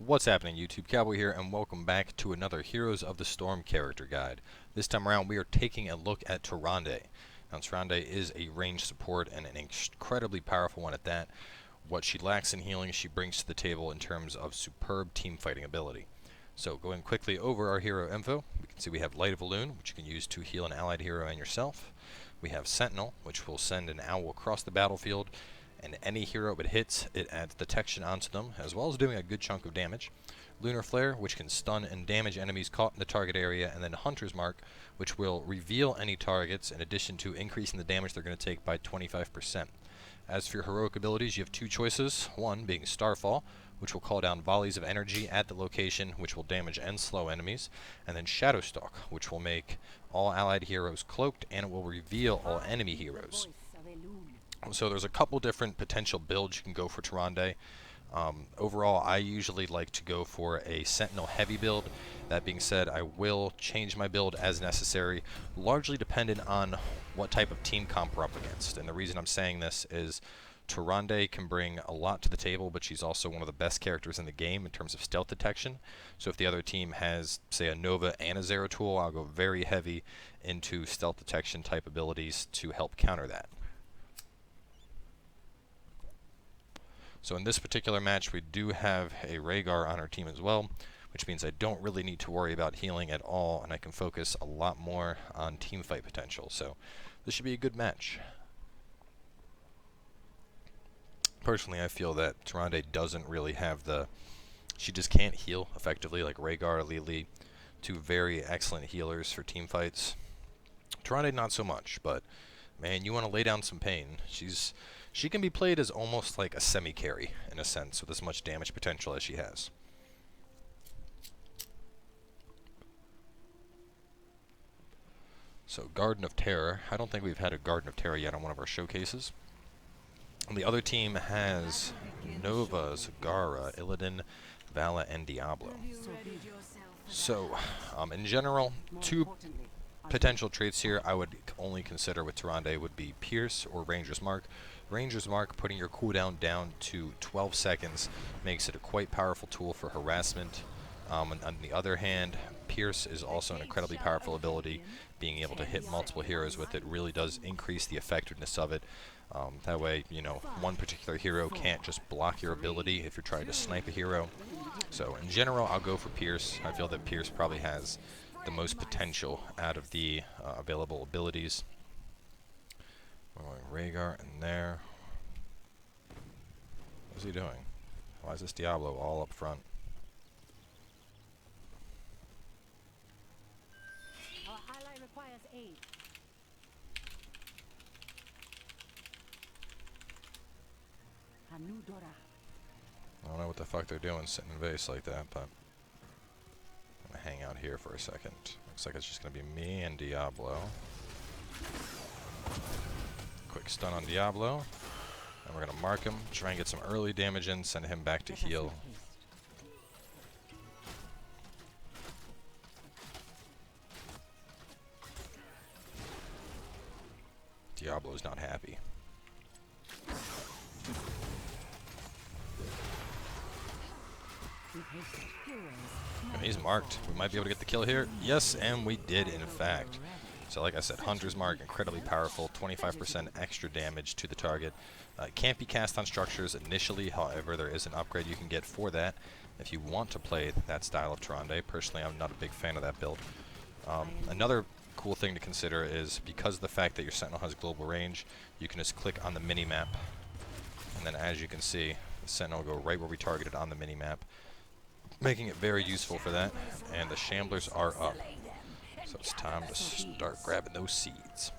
What's happening, YouTube? Cowboy here, and welcome back to another Heroes of the Storm character guide. This time around, we are taking a look at Tyrande. Now, Tyrande is a ranged support and an incredibly powerful one at that. What she lacks in healing, she brings to the table in terms of superb team fighting ability. So, going quickly over our hero info, we can see we have Light of a Loon, which you can use to heal an allied hero and yourself. We have Sentinel, which will send an owl across the battlefield, and any hero it hits, it adds detection onto them, as well as doing a good chunk of damage. Lunar Flare, which can stun and damage enemies caught in the target area, and then Hunter's Mark, which will reveal any targets in addition to increasing the damage they're going to take by 25%. As for your heroic abilities, you have two choices, one being Starfall, which will call down volleys of energy at the location, which will damage and slow enemies, and then Shadowstalk, which will make all allied heroes cloaked, and it will reveal all enemy heroes. So there's a couple different potential builds you can go for Tyrande. Overall, I usually like to go for a Sentinel heavy build. That being said, I will change my build as necessary, largely dependent on what type of team comp we're up against. And the reason I'm saying this is Tyrande can bring a lot to the table, but she's also one of the best characters in the game in terms of stealth detection. So if the other team has, say, a Nova and a Zeratul, I'll go very heavy into stealth detection type abilities to help counter that. So in this particular match, we do have a Rhaegar on our team as well, which means I don't really need to worry about healing at all, and I can focus a lot more on team fight potential. So this should be a good match. Personally, I feel that Tyrande doesn't really have the... She just can't heal effectively like Rhaegar or Li-Ming, two very excellent healers for team fights. Tyrande not so much, but man, you want to lay down some pain. She can be played as almost like a semi-carry, in a sense, with as much damage potential as she has. So, Garden of Terror. I don't think we've had a Garden of Terror yet on one of our showcases. And the other team has Nova, Zagara, Illidan, Vala, and Diablo. So, in general, two potential traits here I would only consider with Tyrande would be Pierce or Ranger's Mark. Ranger's Mark, putting your cooldown down to 12 seconds, makes it a quite powerful tool for harassment. And on the other hand, Pierce is also an incredibly powerful ability. Being able to hit multiple heroes with it really does increase the effectiveness of it. That way, you know, one particular hero can't just block your ability if you're trying to snipe a hero. So in general, I'll go for Pierce. I feel that Pierce probably has the most potential out of the available abilities. We're going Rhaegar in there. What's he doing? Why is this Diablo all up front? Our ally requires aid. I don't know what the fuck they're doing sitting in base like that, but I'm gonna hang out here for a second. Looks like it's just gonna be me and Diablo. Quick stun on Diablo, and we're gonna mark him, try and get some early damage in, send him back to heal. Diablo's not happy. And he's marked. We might be able to get the kill here. Yes, and we did, in fact. So like I said, Hunter's Mark, incredibly powerful, 25% extra damage to the target. It can't be cast on structures initially, however, there is an upgrade you can get for that if you want to play that style of Tyrande. Personally, I'm not a big fan of that build. Another cool thing to consider is because of the fact that your Sentinel has global range, you can just click on the mini-map, and then as you can see, the Sentinel will go right where we targeted on the mini-map, making it very useful for that, and the Shamblers are up. So it's time to start grabbing those seeds.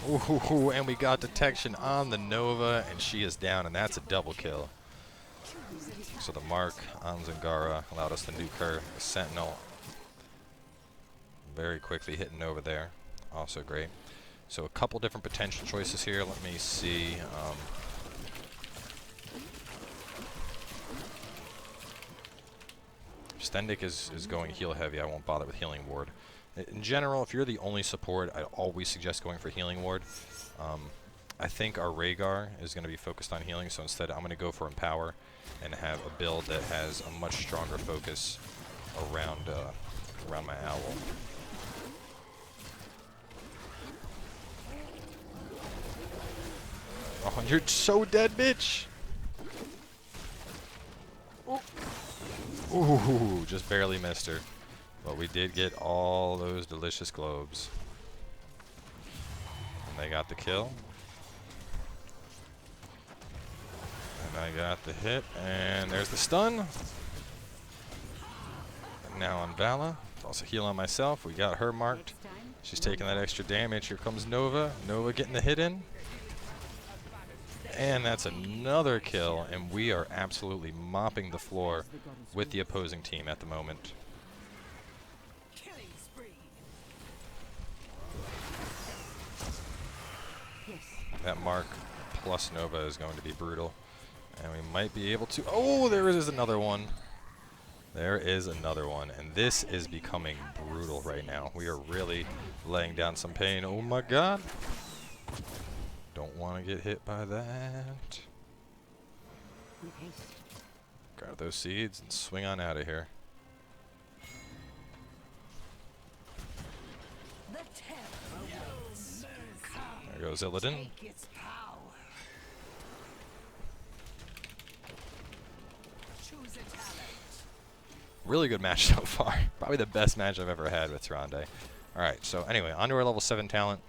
Ooh, and we got detection on the Nova, and she is down, and that's a double kill. So the mark on Zagara allowed us to nuke her. The Sentinel very quickly hitting Nova there. Also great. So a couple different potential choices here. Let me see. Stendik is going heal heavy. I won't bother with Healing Ward. In general, if you're the only support, I'd always suggest going for Healing Ward. I think our Rhaegar is going to be focused on healing, so instead I'm going to go for Empower and have a build that has a much stronger focus around around my owl. Oh, you're so dead, bitch! Ooh, just barely missed her. But we did get all those delicious globes. And they got the kill. And I got the hit, and there's the stun. And now on Vala. Also heal on myself. We got her marked. She's taking that extra damage. Here comes Nova. Nova getting the hit in. And that's another kill, and we are absolutely mopping the floor with the opposing team at the moment. That Mark plus Nova is going to be brutal. And we might be able to... Oh, there is another one. There is another one. And this is becoming brutal right now. We are really laying down some pain. Oh my god. Don't want to get hit by that. Grab those seeds and swing on out of here. There goes Illidan. Really good match so far. Probably the best match I've ever had with Tyrande. Alright, so anyway, onto our level 7 talent.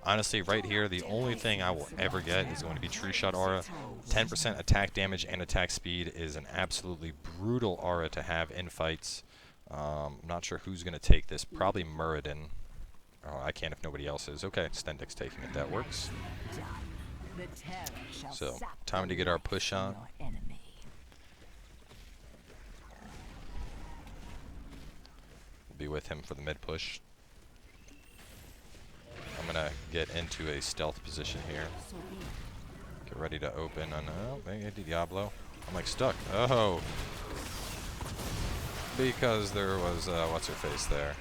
Honestly, right here, the only thing I will ever get is going to be True Shot Aura. 10% attack damage and attack speed is an absolutely brutal aura to have in fights. I'm not sure who's going to take this. Probably Muradin. Oh, I can't if nobody else is. Okay, Stendik's taking it. That works. So, time to get our push on. We'll be with him for the mid push. I'm gonna get into a stealth position here. Get ready to open on Diablo. I'm like stuck. Oh, because there was what's her face there.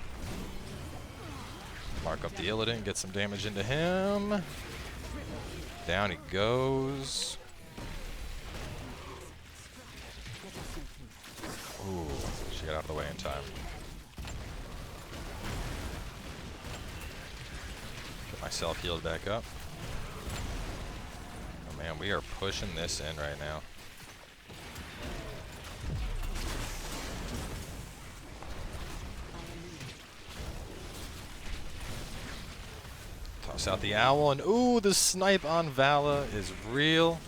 Mark up the Illidan, get some damage into him. Down he goes. Ooh, she got out of the way in time. Myself healed back up. Oh man, we are pushing this in right now. Toss out the owl, and ooh, the snipe on Vala is real.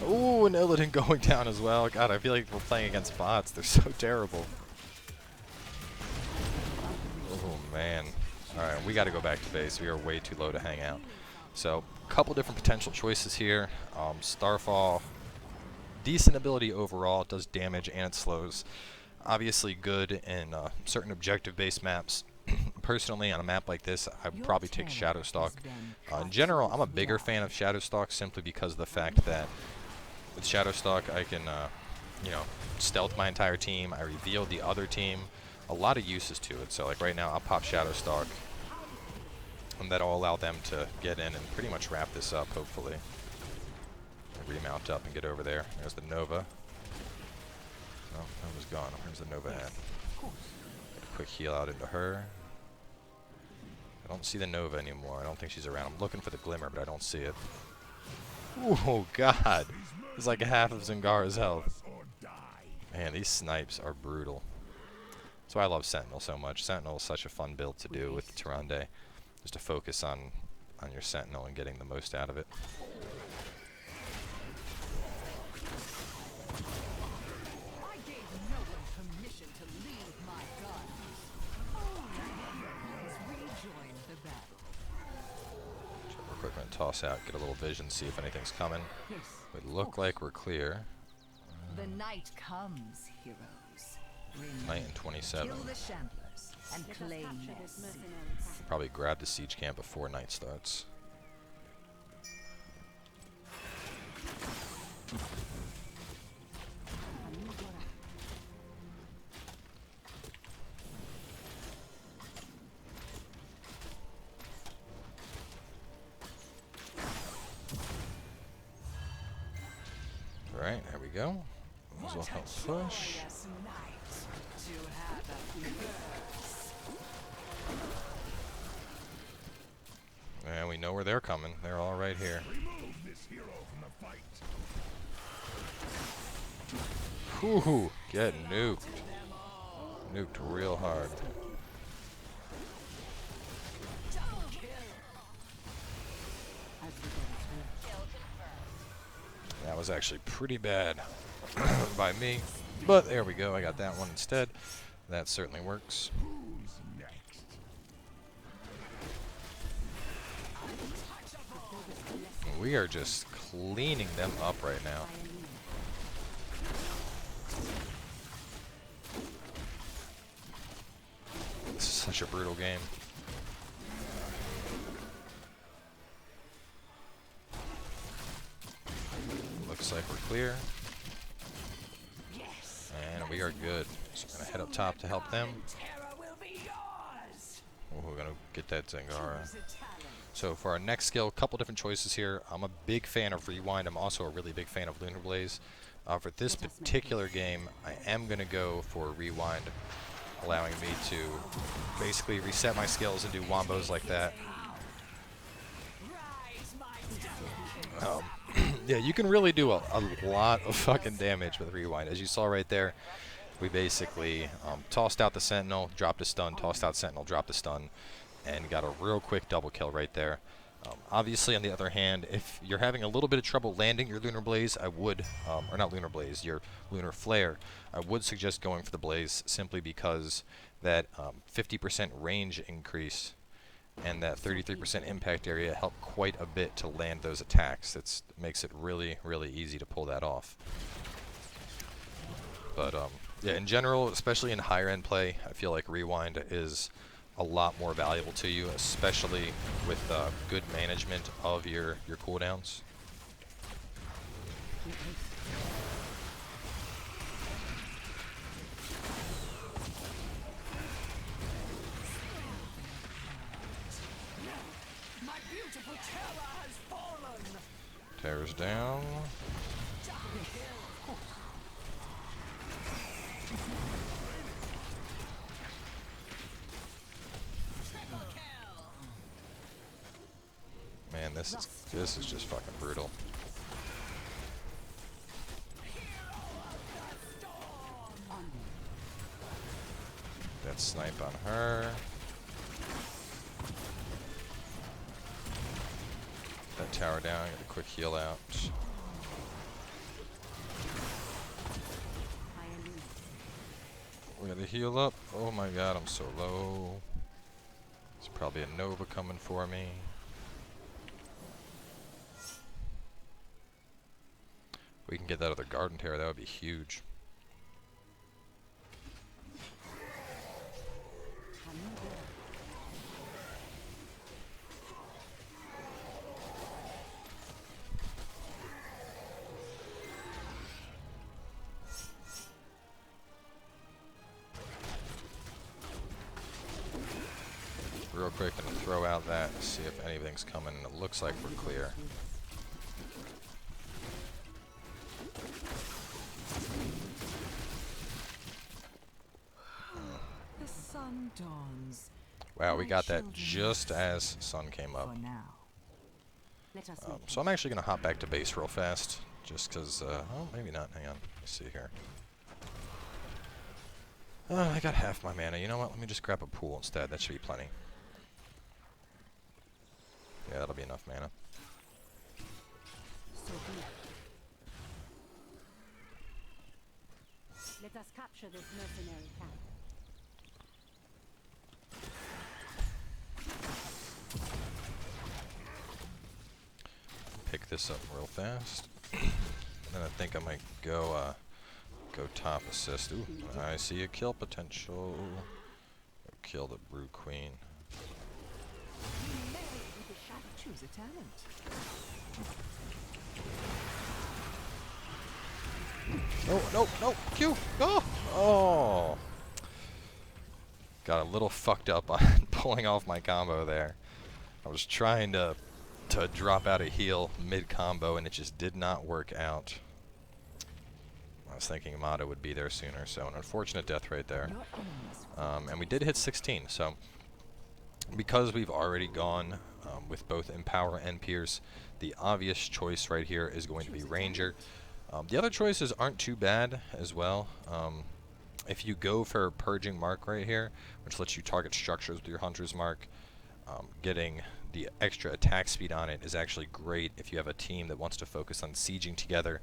Ooh, and Illidan going down as well. God, I feel like we're playing against bots. They're so terrible. Oh man. Alright, we got to go back to base. We are way too low to hang out. So, a couple different potential choices here. Starfall, decent ability overall. It does damage and it slows. Obviously good in certain objective-based maps. Personally, on a map like this, I would probably take Shadowstalk. In general, I'm a bigger fan of Shadowstalk simply because of the fact that with Shadowstalk, I can, you know, stealth my entire team. I reveal the other team. A lot of uses to it. So like right now I'll pop Shadowstalk and that'll allow them to get in and pretty much wrap this up hopefully. Remount up and get over there. There's the Nova. Oh, Nova's gone. Where's the Nova at? Get a quick heal out into her. I don't see the Nova anymore. I don't think she's around. I'm looking for the Glimmer but I don't see it. Oh god. It's like half of Zingara's health. Man, these snipes are brutal. That's why I love Sentinel so much. Sentinel is such a fun build to do with Tyrande. Just to focus on your Sentinel and getting the most out of it. I gave no one permission to leave my guns. Please rejoin the battle. Real quick, I'm gonna toss out, get a little vision, see if anything's coming. We look like we're clear. The night comes, heroes. Knight in 27. Kill the shamblers and claim their seeds. Probably grab the siege camp before night starts. go. This will help push. And we know where they're coming. They're all right here. Whoo, get nuked. Nuked real hard. That was actually pretty bad by me. But there we go. I got that one instead. That certainly works. We are just cleaning them up right now. This is such a brutal game. Looks like we're clear. And we are good. So I'm going to head up top to help them. Oh, we're going to get that Zangara. So for our next skill, a couple different choices here. I'm a big fan of Rewind. I'm also a really big fan of Lunar Blaze. For this particular game, I am going to go for Rewind, allowing me to basically reset my skills and do wombos like that. Yeah, you can really do a lot of fucking damage with Rewind. As you saw right there, we basically tossed out the Sentinel, dropped a stun, tossed out Sentinel, dropped a stun, and got a real quick double kill right there. Obviously, on the other hand, if you're having a little bit of trouble landing your Lunar Blaze, I would, or not Lunar Blaze, your Lunar Flare, I would suggest going for the Blaze simply because that 50% range increase and that 33% impact area help quite a bit to land those attacks. It makes it really, really easy to pull that off. But yeah, in general, especially in higher end play, I feel like Rewind is a lot more valuable to you, especially with good management of your cooldowns. Terror's down. Man, this is just fucking brutal. That snipe on her. That tower down, get a quick heal out. We gotta heal up. Oh my god, I'm so low. There's probably a Nova coming for me. If we can get that other Garden Terror, that would be huge. Real quick, gonna throw out that, see if anything's coming. It looks like we're clear. The sun dawns. Wow, we got that just as sun came up. So I'm actually gonna hop back to base real fast, just cause, oh, maybe not, hang on, let's see here. I got half my mana, you know what, let me just grab a pool instead, that should be plenty. Yeah, that'll be enough mana. Let us capture this mercenary camp. Pick this up real fast. Then I think I might go top assist. Ooh, I see a kill potential. Go kill the Brew Queen. Choose a talent. No, Q, go! Oh! Got a little fucked up on pulling off my combo there. I was trying to drop out a heal mid-combo and it just did not work out. I was thinking Amada would be there sooner, so an unfortunate death right there. And we did hit 16, so because we've already gone with both Empower and Pierce, the obvious choice right here is going to be Ranger. The other choices aren't too bad as well. If you go for Purging Mark right here, which lets you target structures with your Hunter's Mark, getting the extra attack speed on it is actually great if you have a team that wants to focus on sieging together.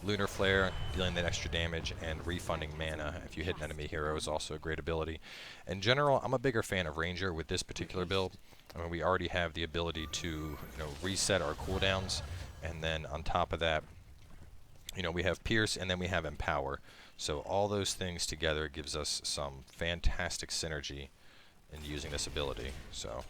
Lunar Flare, dealing that extra damage, and refunding mana if you hit an enemy hero is also a great ability. In general, I'm a bigger fan of Ranger with this particular build. I mean, we already have the ability to, reset our cooldowns, and then on top of that, we have Pierce and then we have Empower. So all those things together gives us some fantastic synergy in using this ability. So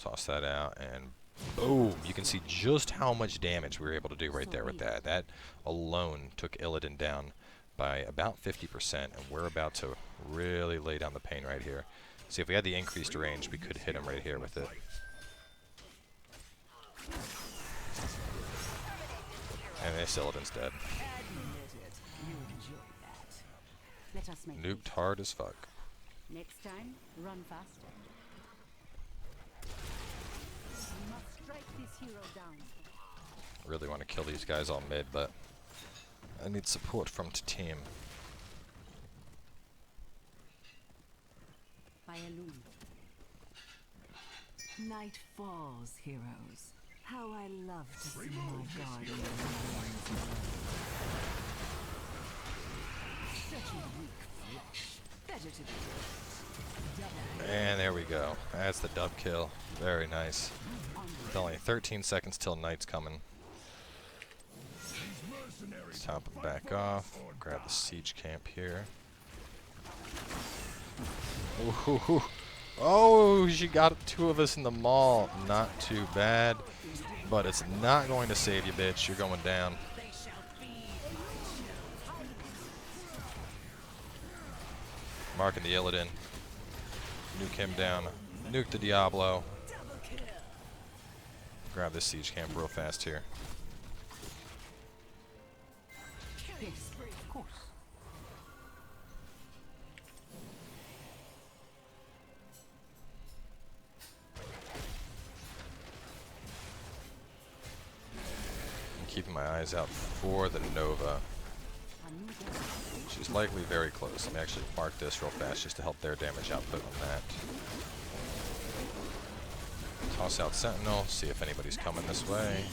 toss that out, and boom! You can see just how much damage we were able to do right there with that. That alone took Illidan down by about 50%, and we're about to really lay down the pain right here. See, if we had the increased range, we could hit him right here with it. And this Illidan's dead. Nuked hard as fuck. Next time, run faster. We must strike this hero down. Really want to kill these guys all mid, but I need support from the team. By a loon. Night falls, heroes. How I love to see my guardian. Such a weak flesh. Better to be. And there we go. That's the dub kill. Very nice. With only 13 seconds till night's coming. Let's top him back off. Grab the siege camp here. Ooh. Oh, she got two of us in the mall. Not too bad. But it's not going to save you, bitch. You're going down. Marking the Illidan. Nuke him down. Nuke the Diablo. Grab this siege camp real fast here. Yes, of course. Keeping my eyes out for the Nova. She's likely very close. Let me actually mark this real fast just to help their damage output on that. Toss out Sentinel, see if anybody's coming this way.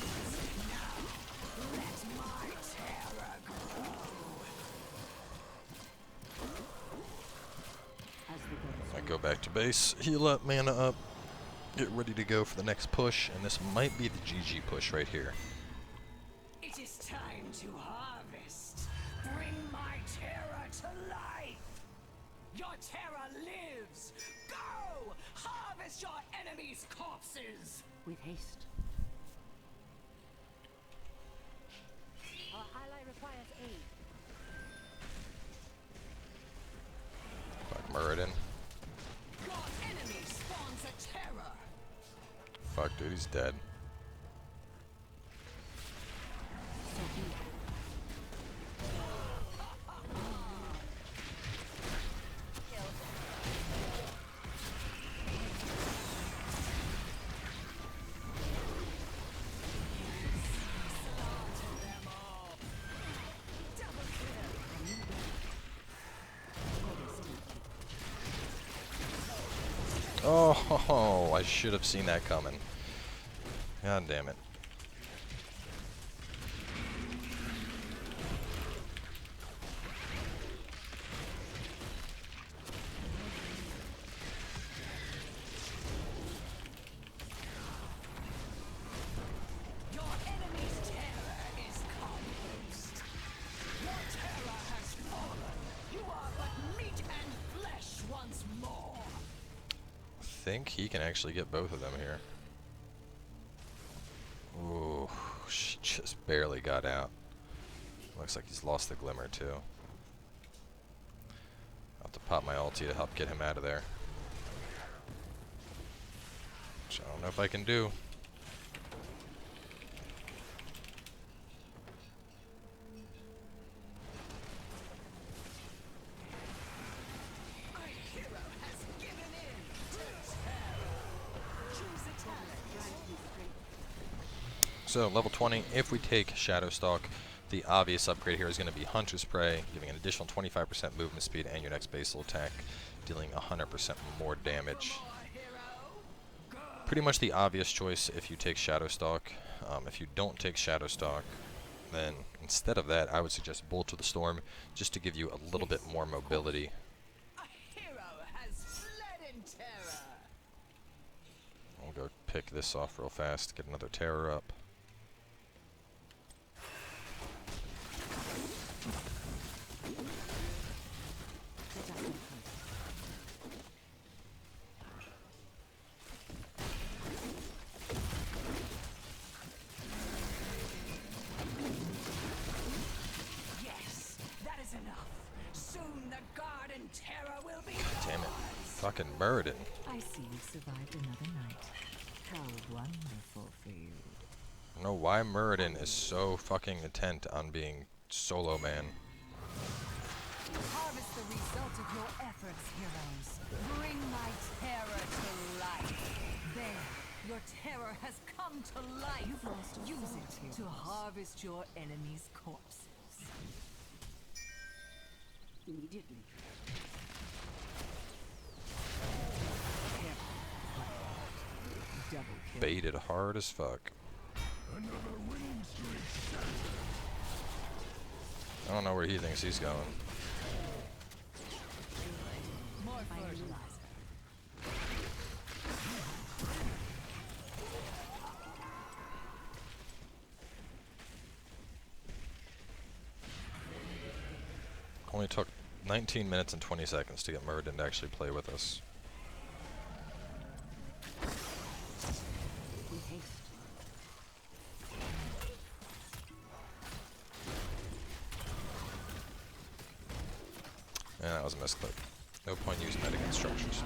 I go back to base, heal up, mana up, get ready to go for the next push, and this might be the GG push right here. It is time to harvest. Bring my terror to life. Your terror lives. Go! Harvest your enemies' corpses. With haste. Our ally requires aid. Fuck Muradin. Your enemy spawns a terror. Fuck, dude, he's dead. Oh, I should have seen that coming. God damn it. Your enemy's terror is confused. Your terror has fallen. You are but meat and flesh once more. I think he can actually get both of them here. Ooh, she just barely got out. Looks like he's lost the glimmer too. I'll have to pop my ulti to help get him out of there. Which I don't know if I can do. So level 20, if we take Shadowstalk, the obvious upgrade here is going to be Hunter's Prey, giving an additional 25% movement speed and your next basal attack, dealing 100% more damage. Pretty much the obvious choice if you take Shadowstalk. If you don't take Shadowstalk, then instead of that, I would suggest Bolt of the Storm, just to give you a little bit more mobility. A hero has fled in terror. We'll go pick this off real fast, get another terror up. Yes, that is enough. Soon the guard and terror will be Damn it. yours. Fucking Muradin. I see you survived another night. How wonderful for you. I don't know why Muradin is so fucking intent on being solo man. Harvest the result of your efforts, heroes. Bring my terror to life. There, your terror has come to life. You've lost a Use force, it heroes. to harvest your enemy's corpses. Immediately. Double kill. Baited hard as fuck. I don't know where he thinks he's going. More fertilizer. Only took 19 minutes and 20 seconds to get Muradin to actually play with us. With haste. And that was a misclick. No point using that against structures.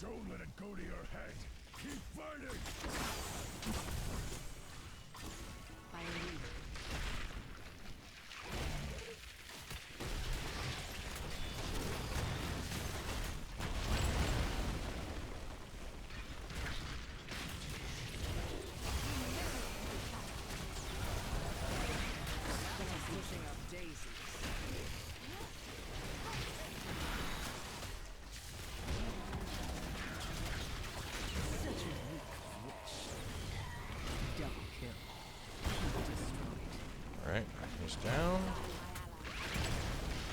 Don't let it go to your head. Keep fighting. By a lead. Pushing up daisies. Such a weak witch. Double kill. Destroyed. Alright, that goes down.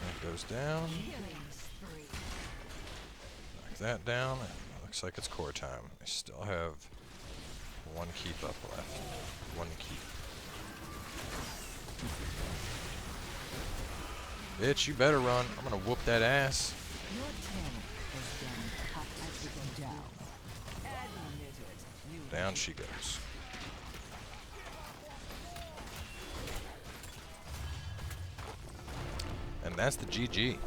That goes down. Killing spree. Knock that down. Looks like it's core time. I still have one keep up left. One keep. Bitch, you better run. I'm gonna whoop that ass. Your terror is done cut as we go down. Admitted. You Down she goes. And that's the GG.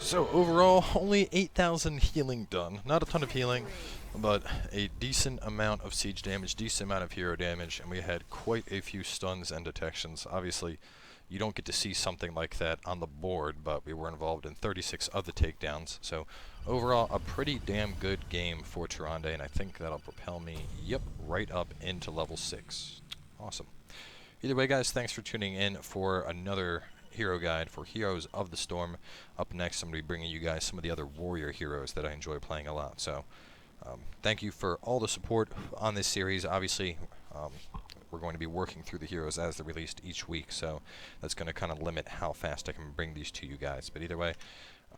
So overall, only 8,000 healing done. Not a ton of healing, but a decent amount of siege damage, decent amount of hero damage, and we had quite a few stuns and detections. Obviously, you don't get to see something like that on the board, but we were involved in 36 of the takedowns. So overall, a pretty damn good game for Tyrande, and I think that'll propel me, yep, right up into level 6. Awesome. Either way, guys, thanks for tuning in for another hero guide for Heroes of the Storm. Up next, I'm going to be bringing you guys some of the other warrior heroes that I enjoy playing a lot. So thank you for all the support on this series. Obviously, we're going to be working through the heroes as they're released each week, so that's going to kind of limit how fast I can bring these to you guys. But either way,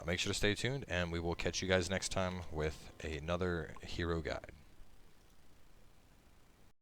make sure to stay tuned, and we will catch you guys next time with another hero guide.